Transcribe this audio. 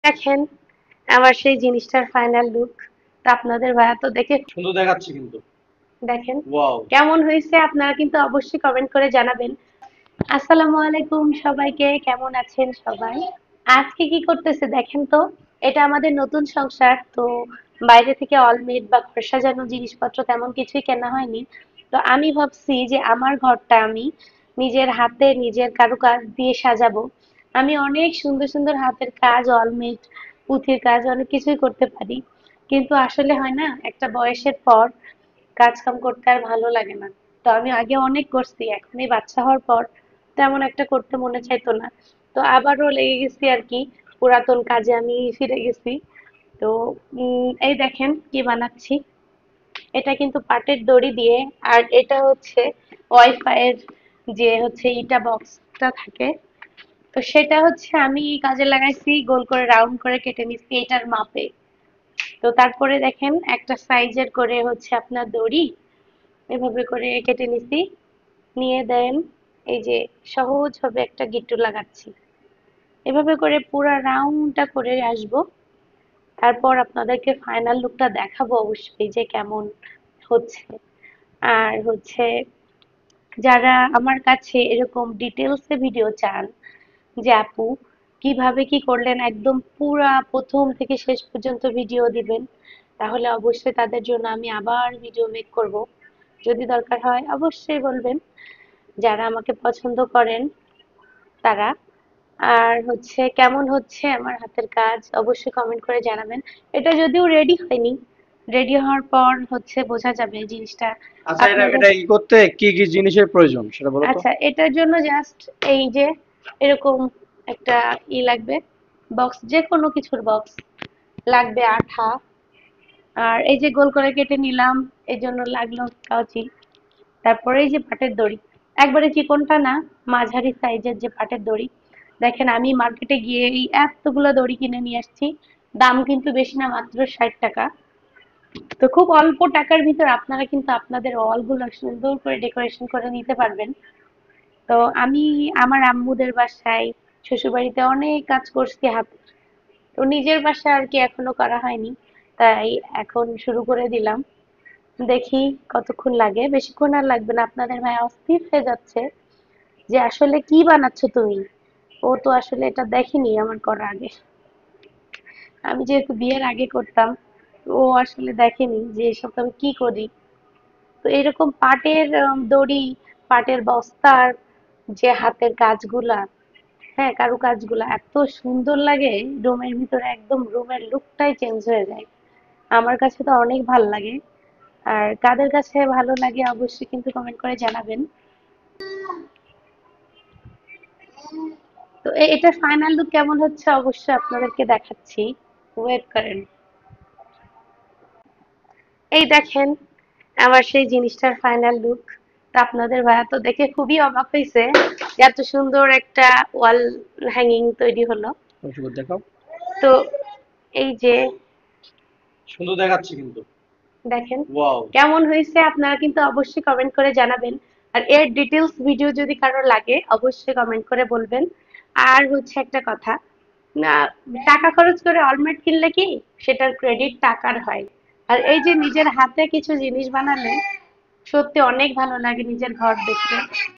দেখেন আমার সেই জিনিসটার ফাইনাল লুক। তো আপনাদের ভাইয়া তো দেখে সুন্দর দেখাচ্ছে কিন্তু। দেখেন ওয়াও। কেমন হয়েছে, আপনারা কিন্তু অবশ্যই কমেন্ট করে জানাবেন। আসসালামু আলাইকুম সবাইকে, কেমন আছেন সবাই? আজকে কি করতেছে দেখেন তো। এটা আমাদের নতুন সংসার তো, বাইরে থেকে অলমেড বা ঘর সাজানো জিনিসপত্র তেমন কিছুই কেনা হয়নি। তো আমি ভাবছি যে আমার ঘরটা আমি নিজের হাতে নিজের কারুকাজ দিয়ে সাজাবো। আমি অনেক সুন্দর সুন্দর হাতের কাজ, অলমেড, পুঁথির কাজ অনেক কিছুই করতে পারি, কিন্তু আসলে হয় না, একটা বয়সের পর কাজ কাম করতে আর ভালো লাগে না। তো আমি আগে অনেক করছি, এখন এই বাচ্চা হওয়ার পর তেমন একটা করতে মনে চাইতো না। তো আবারও লেগে গেছি আর কি, পুরাতন কাজে আমি ফিরে গেছি। তো এই দেখেন কি বানাচ্ছি। এটা কিন্তু পাটের দড়ি দিয়ে, আর এটা হচ্ছে ওয়াইফাই এর যে হচ্ছে ইটা বক্সটা থাকে, তো সেটা হচ্ছে আমি কাজে লাগাইছি, গোল করে রাউন্ড করে কেটে নিচ্ছি এটার মাপে। তো তারপরে দেখেন একটা সাইজের করে হচ্ছে আপনার দড়ি এভাবে করে কেটে নিছি, নিয়ে দেন এই যে সহজ ভাবে একটা গিট্টু লাগাচ্ছি। এভাবে করে পুরো রাউন্ডটা করে আসবো। তারপর আপনাদেরকে ফাইনাল লুকটা দেখাবো অবশ্যই যে কেমন হচ্ছে। আর হচ্ছে যারা আমার কাছে এরকম ডিটেলসে ভিডিও চান যে আপু কিভাবে কি করলেন, একদম পুরা প্রথম থেকে শেষ পর্যন্ত ভিডিও দিবেন, তাহলে অবশ্যই তাদের জন্য আমি আবার ভিডিও মেক করব। যদি দরকার হয় অবশ্যই বলবেন, যারা আমাকে পছন্দ করেন তারা। আর হচ্ছে কেমন হচ্ছে আমার হাতের কাজ অবশ্যই কমেন্ট করে জানাবেন। এটা যদিও রেডি হয়নি, রেডি হওয়ার পর হচ্ছে বোঝা যাবে জিনিসটা আচ্ছা, এটা আপনাদের। এটা ই করতে কি কি জিনিসের প্রয়োজন সেটা বলো তো। আচ্ছা, এটার জন্য জাস্ট এই যে এরকম একটা লাগবে, বক্স, যে কোনো কিছুর বক্স লাগবে, আঠা। আর এই যে গোল করে কেটে নিলাম, এই জন্য লাগলো কাঁচি। তারপরে এই যে পাটের দড়ি, একবারে চিকনটা না, মাঝারি সাইজের যে পাটের দড়ি। দেখেন আমি মার্কেটে গিয়ে এই এতগুলো দড়ি কিনে নিয়ে আসছি। দাম কিন্তু বেশি না, মাত্র 60 টাকা। তো খুব অল্প টাকার ভিতর আপনারা কিন্তু আপনাদের ওয়ালগুলো সুন্দর করে ডেকোরেশন করে নিতে পারবেন। তো আমি আমার আম্মুদের বাসায়, শ্বশুরবাড়িতে অনেক কাজ করছি হাতে। তো নিজের বাসায় আর কি এখনো করা হয়নি, তাই এখন শুরু করে দিলাম। দেখি কতক্ষণ লাগে, বেশিক্ষণ আর লাগবে না। আপনাদের ভাই অস্থির হয়ে যাচ্ছে যে আসলে কি বানাচ্ছ তুমি, ও তো আসলে এটা দেখেনি আমার করার আগে। আমি যেহেতু বিয়ের আগে করতাম, ও আসলে দেখেনি যে এসব আমি কি করি। তো এরকম পাটের দড়ি, পাটের বস্তার যে হাতের কাজগুলা, হ্যাঁ কারুকাজগুলা এত সুন্দর লাগে, রুমের ভিতরে একদম রুমের লুকটাই চেঞ্জ হয়ে যায়। আমার কাছে তো অনেক ভালো লাগে। আর কাদের কাছে ভালো লাগে অবশ্যই কিন্তু কমেন্ট করে জানাবেন। তো এটার ফাইনাল লুক কেমন হচ্ছে অবশ্যই আপনাদেরকে দেখাচ্ছি, ওয়েট করেন। এই দেখেন আমার সেই জিনিসটার ফাইনাল লুক। তা আপনাদের ভাইয়া তো দেখে খুবই অবাক হয়েছে যে এত সুন্দর একটা ওয়াল হ্যাঙ্গিং তৈরি হলো। সুন্দর দেখাও। তো এই যে সুন্দর দেখাচ্ছে কিন্তু। দেখেন ওয়াও। কেমন হয়েছে, আপনারা কিন্তু অবশ্যই কমেন্ট করে জানাবেন। আর এর ডিটেলস ভিডিও যদি কারো লাগে অবশ্যই কমেন্ট করে বলবেন। আর হচ্ছে একটা কথা, না, টাকা খরচ করে অলমেট কিনলে কি সেটার ক্রেডিট টাকার হয়। আর এই যে নিজের হাতে কিছু জিনিস বানালে সত্যি অনেক ভালো লাগে নিজের ঘর দেখতে।